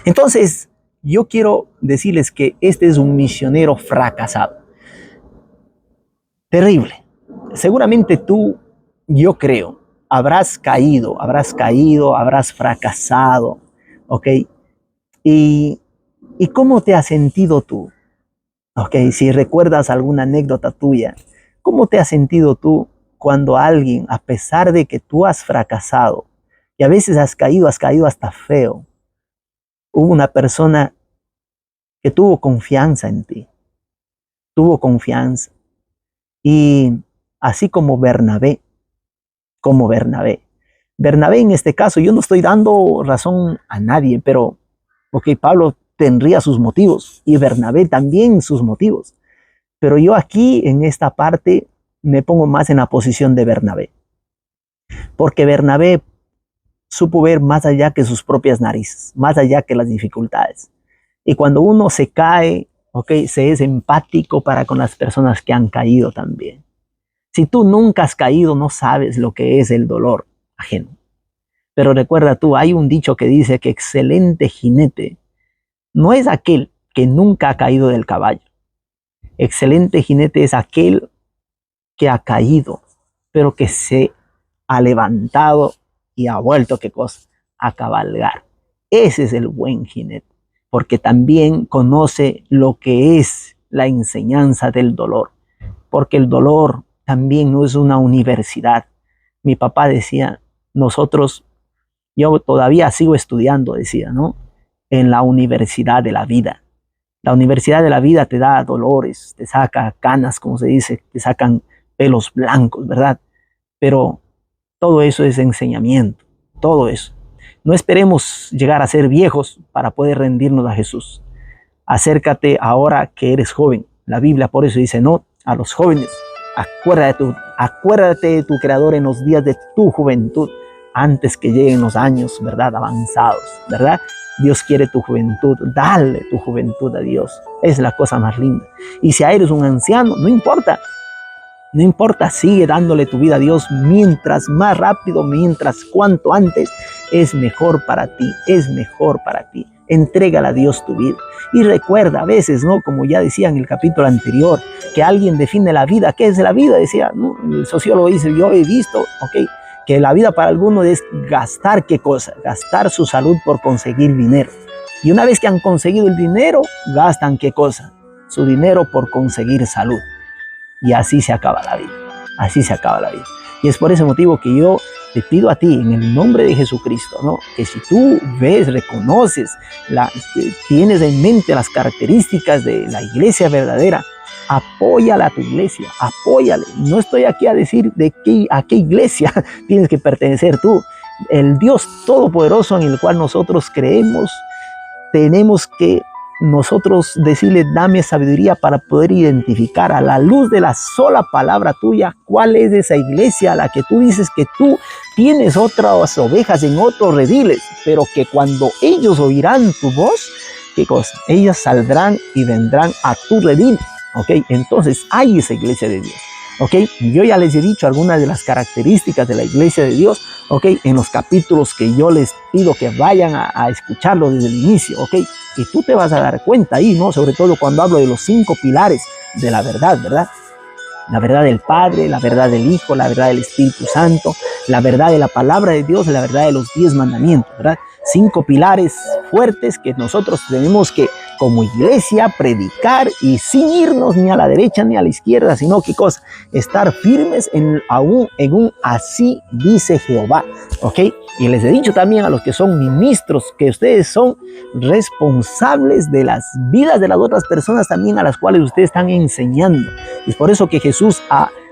Entonces, yo quiero decirles que este es un misionero fracasado. Terrible. Seguramente tú, yo creo, habrás caído, habrás fracasado, ¿ok? ¿Y cómo te has sentido tú? ¿Ok? Si recuerdas alguna anécdota tuya, ¿cómo te has sentido tú cuando alguien, a pesar de que tú has fracasado, y a veces has caído hasta feo, hubo una persona que tuvo confianza en ti, tuvo confianza? Y así como Bernabé en este caso, yo no estoy dando razón a nadie, pero ok, Pablo tendría sus motivos y Bernabé también sus motivos, pero yo aquí en esta parte me pongo más en la posición de Bernabé, porque Bernabé supo ver más allá que sus propias narices, más allá que las dificultades. Y cuando uno se cae, ok, se es empático para con las personas que han caído también. Si tú nunca has caído, no sabes lo que es el dolor ajeno. Pero recuerda tú, hay un dicho que dice que excelente jinete no es aquel que nunca ha caído del caballo. Excelente jinete es aquel que ha caído, pero que se ha levantado y ha vuelto, ¿qué cosa? A cabalgar. Ese es el buen jinete, porque también conoce lo que es la enseñanza del dolor, porque el dolor también no es una universidad. Mi papá decía, nosotros Yo todavía sigo estudiando, decía, ¿no? En la universidad de la vida. La universidad de la vida te da dolores, te saca canas, como se dice, te sacan pelos blancos, ¿verdad? Pero todo eso es enseñamiento, todo eso. No esperemos llegar a ser viejos para poder rendirnos a Jesús. Acércate ahora que eres joven. La Biblia por eso dice, no, a los jóvenes, acuérdate de tu Creador en los días de tu juventud, antes que lleguen los años, ¿verdad? Avanzados, ¿verdad? Dios quiere tu juventud, dale tu juventud a Dios. Es la cosa más linda. Y si eres un anciano, no importa. No importa, sigue dándole tu vida a Dios mientras más rápido, mientras cuanto antes, es mejor para ti, es mejor para ti. Entrégale a Dios tu vida. Y recuerda a veces, ¿no? Como ya decía en el capítulo anterior, que alguien define la vida. ¿Qué es la vida? Decía, ¿no? El sociólogo dice, yo he visto, que la vida para algunos es gastar, ¿qué cosa? Gastar su salud por conseguir dinero. Y una vez que han conseguido el dinero, gastan, ¿qué cosa? Su dinero por conseguir salud. Y así se acaba la vida, así se acaba la vida. Y es por ese motivo que yo te pido a ti, en el nombre de Jesucristo, ¿no? Que si tú ves, reconoces, tienes en mente las características de la iglesia verdadera, apóyala a tu iglesia, apóyale. No estoy aquí a decir a qué iglesia tienes que pertenecer tú. El Dios Todopoderoso en el cual nosotros creemos, tenemos que nosotros decirle, dame sabiduría para poder identificar a la luz de la sola palabra tuya cuál es esa iglesia a la que tú dices que tú tienes otras ovejas en otros rediles, pero que cuando ellos oirán tu voz, ¿qué cosa? Ellas saldrán y vendrán a tu redil, ¿ok? Entonces hay esa iglesia de Dios, ¿ok? Yo ya les he dicho algunas de las características de la iglesia de Dios, ¿ok? En los capítulos que yo les pido que vayan a escucharlo desde el inicio, ¿ok? Y tú te vas a dar cuenta ahí, ¿no? Sobre todo cuando hablo de los 5 pilares de la verdad, ¿verdad? La verdad del Padre, la verdad del Hijo, la verdad del Espíritu Santo, la verdad de la palabra de Dios, la verdad de los 10 mandamientos, ¿verdad? 5 pilares fuertes que nosotros tenemos que, como iglesia, predicar y sin irnos ni a la derecha ni a la izquierda, sino ¿qué cosa? Estar firmes en un así dice Jehová, ¿ok? Y les he dicho también a los que son ministros que ustedes son responsables de las vidas de las otras personas también a las cuales ustedes están enseñando. Es por eso que Jesús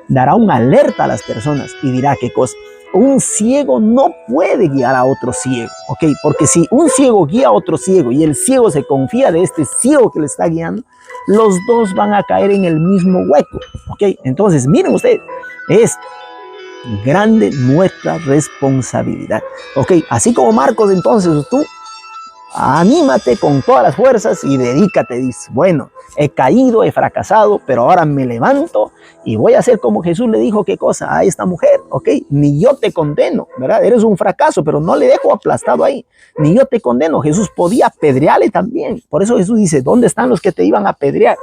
dará una alerta a las personas y dirá qué cosa. Un ciego no puede guiar a otro ciego, ¿ok? Porque si un ciego guía a otro ciego y el ciego se confía de este ciego que le está guiando, los dos van a caer en el mismo hueco, ¿ok? Entonces, miren ustedes, es grande nuestra responsabilidad, ¿ok? Así como Marcos, entonces tú anímate con todas las fuerzas y dedícate, dice, bueno, he caído, he fracasado, pero ahora me levanto y voy a hacer como Jesús le dijo, ¿qué cosa? A esta mujer, ¿ok? Ni yo te condeno, ¿verdad? Eres un fracaso, pero no le dejo aplastado ahí, ni yo te condeno. Jesús podía apedrearle también, por eso Jesús dice, ¿dónde están los que te iban a apedrear?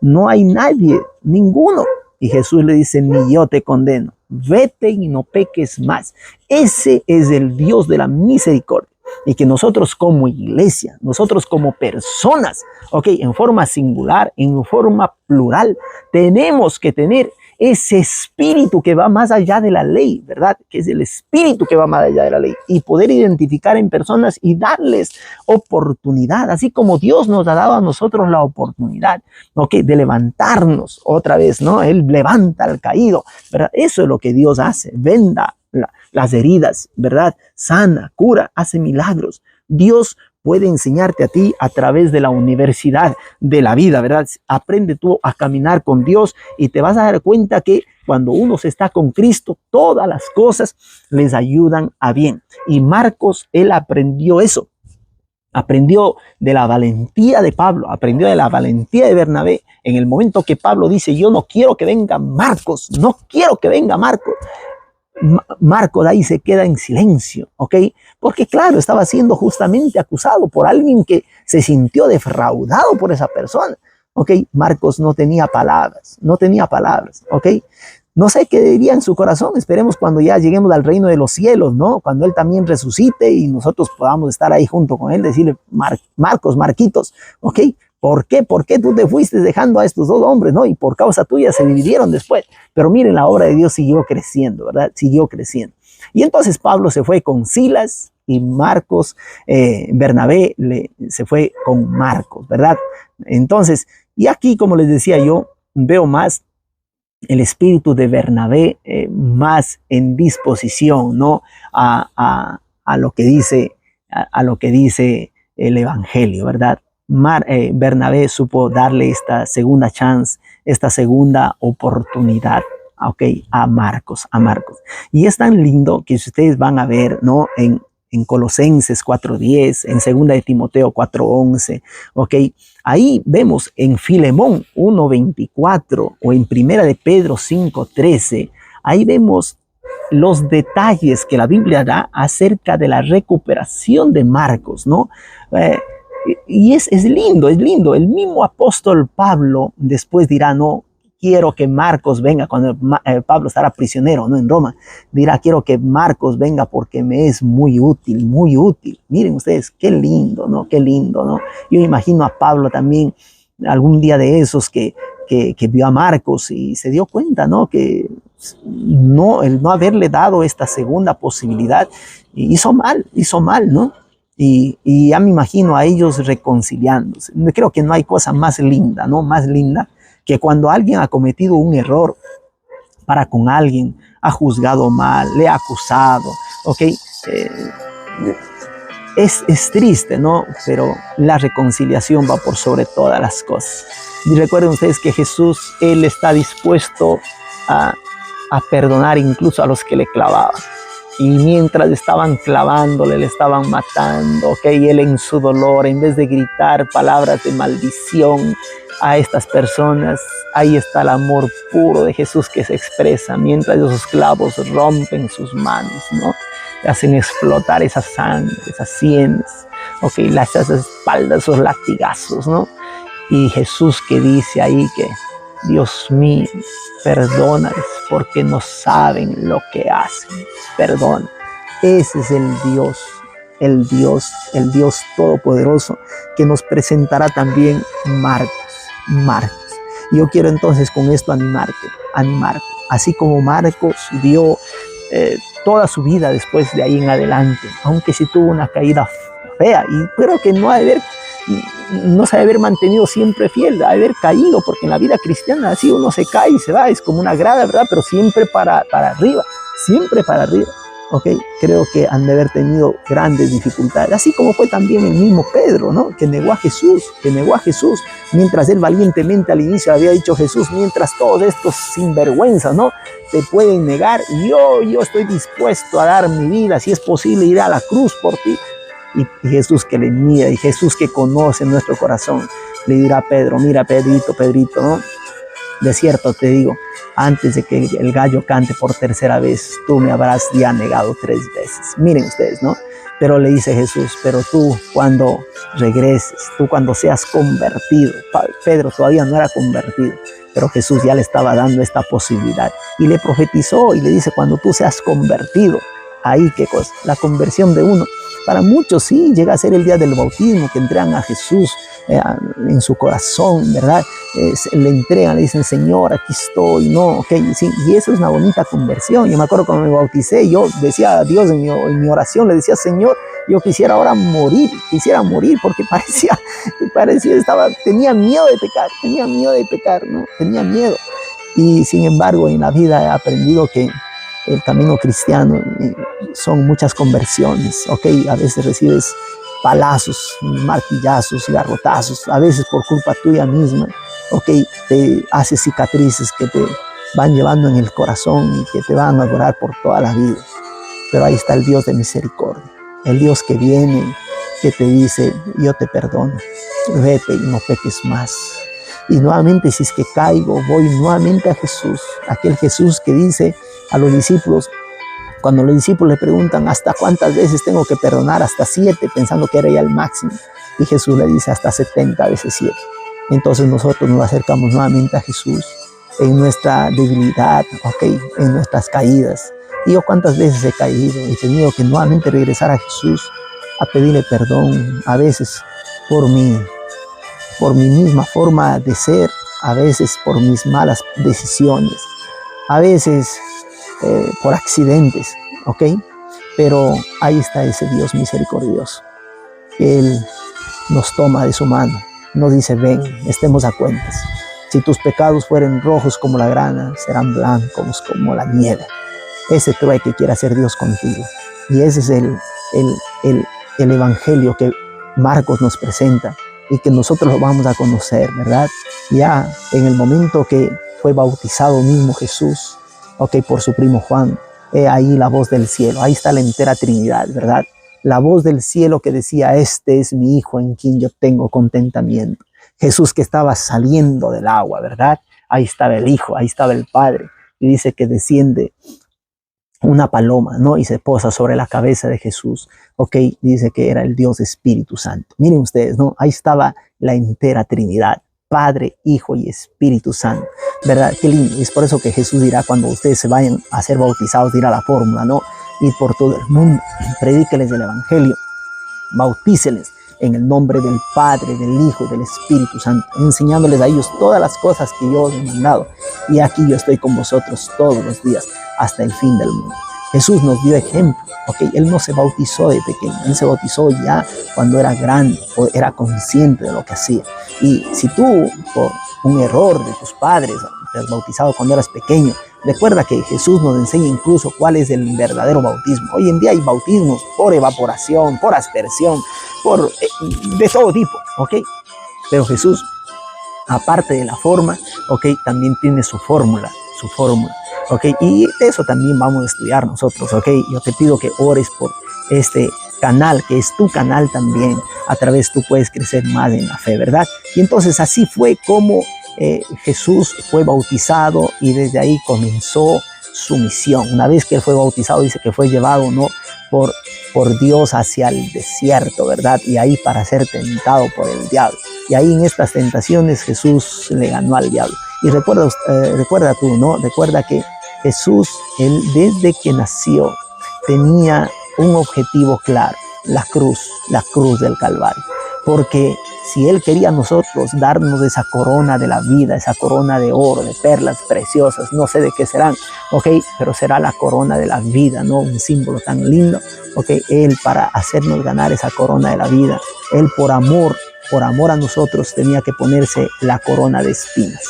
No hay nadie, ninguno. Y Jesús le dice, ni yo te condeno, vete y no peques más. Ese es el Dios de la misericordia. Y que nosotros como iglesia, nosotros como personas, ok, en forma singular, en forma plural, tenemos que tener ese espíritu que va más allá de la ley, ¿verdad? Que es el espíritu que va más allá de la ley y poder identificar en personas y darles oportunidad, así como Dios nos ha dado a nosotros la oportunidad, ok, de levantarnos otra vez, ¿no? Él levanta al caído, ¿verdad? Eso es lo que Dios hace, venda las heridas, ¿verdad? Sana, cura, hace milagros. Dios puede enseñarte a ti a través de la universidad de la vida, ¿verdad? Aprende tú a caminar con Dios y te vas a dar cuenta que cuando uno se está con Cristo, todas las cosas les ayudan a bien. Y Marcos, él aprendió eso. Aprendió de la valentía de Pablo, aprendió de la valentía de Bernabé. En el momento que Pablo dice, yo no quiero que venga Marcos, no quiero que venga Marcos. Marcos ahí se queda en silencio, ¿ok? Porque claro, estaba siendo justamente acusado por alguien que se sintió defraudado por esa persona, ¿ok? Marcos no tenía palabras, ¿ok? No sé qué diría en su corazón, esperemos cuando ya lleguemos al reino de los cielos, ¿no? Cuando él también resucite y nosotros podamos estar ahí junto con él, decirle, Marcos, Marquitos, ¿ok? ¿Por qué? ¿Por qué tú te fuiste dejando a estos dos hombres, no? Y por causa tuya se dividieron después. Pero miren, la obra de Dios siguió creciendo, ¿verdad? Siguió creciendo. Y entonces Pablo se fue con Silas y Marcos, Bernabé se fue con Marcos, ¿verdad? Entonces, y aquí, como les decía yo, veo más el espíritu de Bernabé más en disposición, ¿no? A lo que dice, a lo que dice el evangelio, ¿verdad? Bernabé supo darle esta segunda chance, esta segunda oportunidad, ¿ok? A Marcos, a Marcos. Y es tan lindo que si ustedes van a ver, ¿no? En Colosenses 4:10, en 2 de Timoteo 4:11, ¿ok? Ahí vemos en Filemón 1:24 o en 1 de Pedro 5:13, ahí vemos los detalles que la Biblia da acerca de la recuperación de Marcos, ¿no? Y es lindo, es lindo. El mismo apóstol Pablo después dirá, no, quiero que Marcos venga, cuando Pablo estará prisionero, ¿no? En Roma, dirá, quiero que Marcos venga porque me es muy útil, muy útil. Miren ustedes, qué lindo, ¿no? Qué lindo, ¿no? Yo imagino a Pablo también, algún día de esos que vio a Marcos y se dio cuenta, ¿no? Que no, el no haberle dado esta segunda posibilidad hizo mal, ¿no? Y ya me imagino a ellos reconciliándose. Creo que no hay cosa más linda, ¿no? Más linda que cuando alguien ha cometido un error para con alguien, ha juzgado mal, le ha acusado, ¿ok? Es triste, ¿no? Pero la reconciliación va por sobre todas las cosas. Y recuerden ustedes que Jesús, Él está dispuesto a perdonar incluso a los que le clavaban. Y mientras estaban clavándole, le estaban matando, ¿ok? Él en su dolor, en vez de gritar palabras de maldición a estas personas, ahí está el amor puro de Jesús que se expresa mientras esos clavos rompen sus manos, ¿no? Hacen explotar esa sangre, esas sienes, ¿ok? Esas espaldas, esos latigazos, ¿no? Y Jesús que dice ahí que, Dios mío, perdónales porque no saben lo que hacen. Perdona. Ese es el Dios Todopoderoso que nos presentará también Marcos. Y yo quiero entonces con esto animarte. Así como Marcos dio toda su vida después de ahí en adelante, aunque sí tuvo una caída fea, y creo que no se debe haber mantenido siempre fiel, de haber caído, porque en la vida cristiana así uno se cae y se va, es como una grada, ¿verdad? Pero siempre para arriba, ¿ok? Creo que han de haber tenido grandes dificultades, así como fue también el mismo Pedro, ¿no? Que negó a Jesús, mientras él valientemente al inicio había dicho, Jesús, mientras todos estos sinvergüenzas, ¿no? Te pueden negar, yo estoy dispuesto a dar mi vida, si es posible ir a la cruz por ti. Y Jesús que le mira, y Jesús que conoce nuestro corazón, le dirá a Pedro, mira Pedrito, ¿no? De cierto te digo, antes de que el gallo cante por tercera vez, tú me habrás ya negado 3 veces. Miren ustedes, ¿no? Pero le dice Jesús, pero tú cuando regreses, tú cuando seas convertido, Pedro todavía no era convertido, pero Jesús ya le estaba dando esta posibilidad y le profetizó y le dice, cuando tú seas convertido, ahí qué cosa, la conversión de uno. Para muchos sí, llega a ser el día del bautismo, que entregan a Jesús en su corazón, ¿verdad? Le entregan, le dicen, Señor, aquí estoy, ¿no? Ok, sí, y eso es una bonita conversión. Yo me acuerdo cuando me bauticé, yo decía a Dios en mi oración, le decía, Señor, yo quisiera ahora quisiera morir, porque tenía miedo de pecar, ¿no? Tenía miedo. Y sin embargo, en la vida he aprendido que el camino cristiano son muchas conversiones, ¿ok? A veces recibes palazos, martillazos, garrotazos, a veces por culpa tuya misma, ¿ok? Te haces cicatrices que te van llevando en el corazón y que te van a durar por toda la vida. Pero ahí está el Dios de misericordia, el Dios que viene, que te dice, yo te perdono, vete y no peques más. Y nuevamente, si es que caigo, voy nuevamente a Jesús, aquel Jesús que dice a los discípulos, cuando los discípulos le preguntan, ¿hasta cuántas veces tengo que perdonar? Hasta 7, pensando que era ya el máximo. Y Jesús le dice, hasta 70 veces 7. Entonces nosotros nos acercamos nuevamente a Jesús en nuestra debilidad, ¿ok? En nuestras caídas. Y yo cuántas veces he caído, he tenido que nuevamente regresar a Jesús a pedirle perdón, a veces por mi misma forma de ser, a veces por mis malas decisiones, a veces por accidentes, ¿ok? Pero ahí está ese Dios misericordioso. Él nos toma de su mano, nos dice, ven, estemos a cuentas. Si tus pecados fueren rojos como la grana, serán blancos como la nieve. Ese trueque quiere hacer Dios contigo. Y ese es el evangelio que Marcos nos presenta y que nosotros lo vamos a conocer, ¿verdad? Ya en el momento que fue bautizado mismo Jesús, por su primo Juan, ahí la voz del cielo, ahí está la entera Trinidad, ¿verdad? La voz del cielo que decía, este es mi Hijo en quien yo tengo contentamiento. Jesús que estaba saliendo del agua, ¿verdad? Ahí estaba el Hijo, ahí estaba el Padre. Y dice que desciende una paloma, ¿no? Y se posa sobre la cabeza de Jesús, dice que era el Dios Espíritu Santo. Miren ustedes, ¿no? Ahí estaba la entera Trinidad, Padre, Hijo y Espíritu Santo, ¿verdad? Qué lindo. Y es por eso que Jesús dirá, cuando ustedes se vayan a ser bautizados, dirá la fórmula, ¿no? Ir por todo el mundo, predíqueles el Evangelio, bautíceles en el nombre del Padre, del Hijo y del Espíritu Santo, enseñándoles a ellos todas las cosas que yo os he mandado. Y aquí yo estoy con vosotros todos los días, hasta el fin del mundo. Jesús nos dio ejemplo, Él no se bautizó de pequeño, Él se bautizó ya cuando era grande, o era consciente de lo que hacía. Y si tú, por un error de tus padres, te has bautizado cuando eras pequeño, recuerda que Jesús nos enseña incluso cuál es el verdadero bautismo. Hoy en día hay bautismos por evaporación, por aspersión, de todo tipo, Pero Jesús, aparte de la forma, también tiene su fórmula, y eso también vamos a estudiar nosotros, Yo te pido que ores por este canal, que es tu canal también. A través tú puedes crecer más en la fe, ¿verdad? Y entonces así fue como Jesús fue bautizado y desde ahí comenzó su misión. Una vez que él fue bautizado, dice que fue llevado, ¿no?, por Dios hacia el desierto, ¿verdad? Y ahí para ser tentado por el diablo. Y ahí en estas tentaciones Jesús le ganó al diablo. Y recuerda tú, ¿no? Recuerda que Jesús, él desde que nació tenía un objetivo claro, la cruz del Calvario. Porque si él quería a nosotros darnos esa corona de la vida, esa corona de oro, de perlas preciosas, no sé de qué serán, pero será la corona de la vida, ¿no? Un símbolo tan lindo, él para hacernos ganar esa corona de la vida, él por amor a nosotros tenía que ponerse la corona de espinas,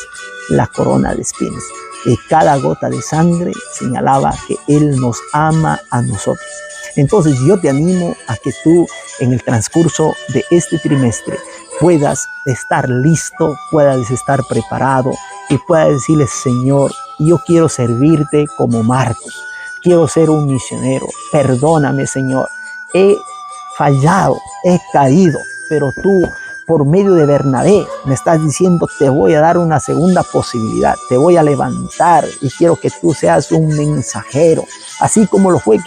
y cada gota de sangre señalaba que él nos ama a nosotros. Entonces yo te animo a que tú en el transcurso de este trimestre puedas estar listo, puedas estar preparado y puedas decirle, Señor, yo quiero servirte como Marcos, quiero ser un misionero, perdóname, Señor, he fallado, he caído, pero tú por medio de Bernabé me estás diciendo, te voy a dar una segunda posibilidad, te voy a levantar y quiero que tú seas un mensajero, así como lo fue,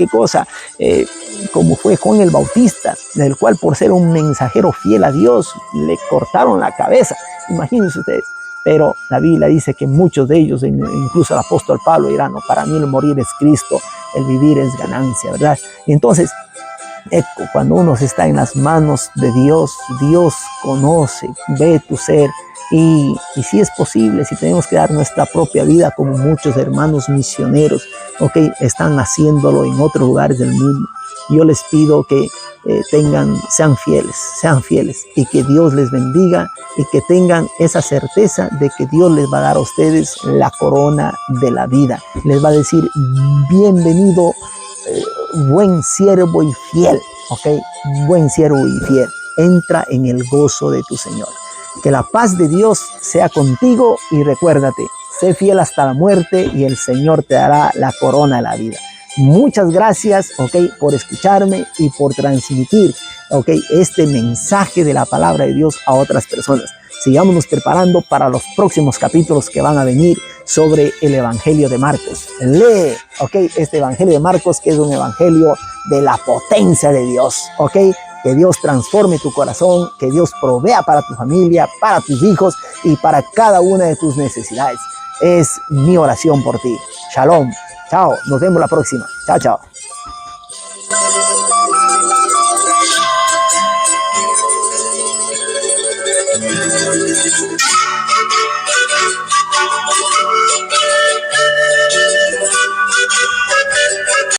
como fue Juan el Bautista, del cual por ser un mensajero fiel a Dios le cortaron la cabeza, imagínense ustedes. Pero la Biblia dice que muchos de ellos, incluso el apóstol Pablo, dirán, no, para mí el morir es Cristo, el vivir es ganancia, ¿verdad? Y entonces, cuando uno está en las manos de Dios, Dios conoce, ve tu ser, y si es posible, si tenemos que dar nuestra propia vida como muchos hermanos misioneros, están haciéndolo en otros lugares del mundo. Yo les pido que sean fieles y que Dios les bendiga y que tengan esa certeza de que Dios les va a dar a ustedes la corona de la vida. Les va a decir, bienvenido, buen siervo y fiel, buen siervo y fiel, entra en el gozo de tu Señor. Que la paz de Dios sea contigo y recuérdate, sé fiel hasta la muerte y el Señor te dará la corona de la vida. Muchas gracias, por escucharme y por transmitir, este mensaje de la palabra de Dios a otras personas. Sigámonos preparando para los próximos capítulos que van a venir sobre el Evangelio de Marcos. Lee, este Evangelio de Marcos, que es un evangelio de la potencia de Dios, Que Dios transforme tu corazón, que Dios provea para tu familia, para tus hijos y para cada una de tus necesidades. Es mi oración por ti. Shalom. Chao. Nos vemos la próxima. Chao, chao.